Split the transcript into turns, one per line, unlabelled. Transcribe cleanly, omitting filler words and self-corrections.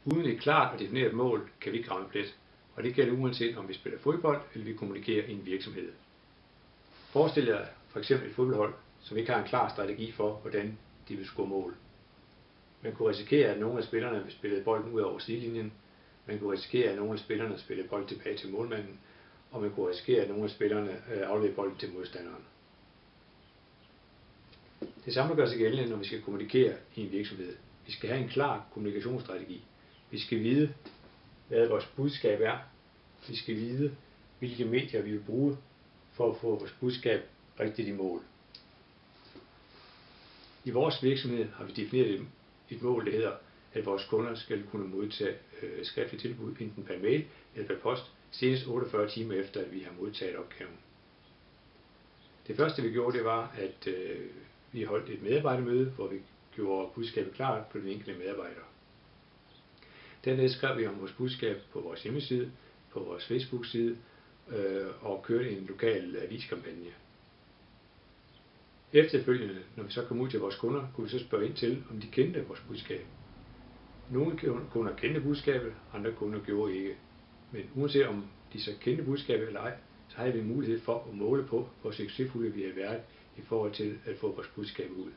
Uden et klart og defineret mål kan vi ikke ramme plet, og det gælder uanset om vi spiller fodbold eller vi kommunikerer i en virksomhed. Forestil jer for eksempel et fodboldhold, som ikke har en klar strategi for, hvordan de vil score mål. Man kunne risikere, at nogle af spillerne vil spille bolden ud over sidelinjen, man kunne risikere, at nogle af spillerne spiller bolden tilbage til målmanden, og man kunne risikere, at nogle af spillerne afleverer bolden til modstanderen. Det samme gør sig gældende, når vi skal kommunikere i en virksomhed. Vi skal have en klar kommunikationsstrategi. Vi skal vide, hvad vores budskab er. Vi skal vide, hvilke medier vi vil bruge for at få vores budskab rigtigt i mål. I vores virksomhed har vi defineret et mål, der hedder, at vores kunder skal kunne modtage skriftlige tilbud enten per mail eller per post, senest 48 timer efter, at vi har modtaget opgaven. Det første vi gjorde, det var, at vi holdt et medarbejdermøde, hvor vi gjorde budskabet klart på den enkelte medarbejder. Dernæst skrev vi om vores budskab på vores hjemmeside, på vores Facebook-side og kørte en lokal aviskampagne. Efterfølgende, når vi så kom ud til vores kunder, kunne vi så spørge ind til, om de kendte vores budskab. Nogle kunder kendte budskabet, andre kunder gjorde ikke. Men uanset om de så kendte budskabet eller ej, så havde vi mulighed for at måle på, hvor succesfulde vi havde været i forhold til at få vores budskab ud.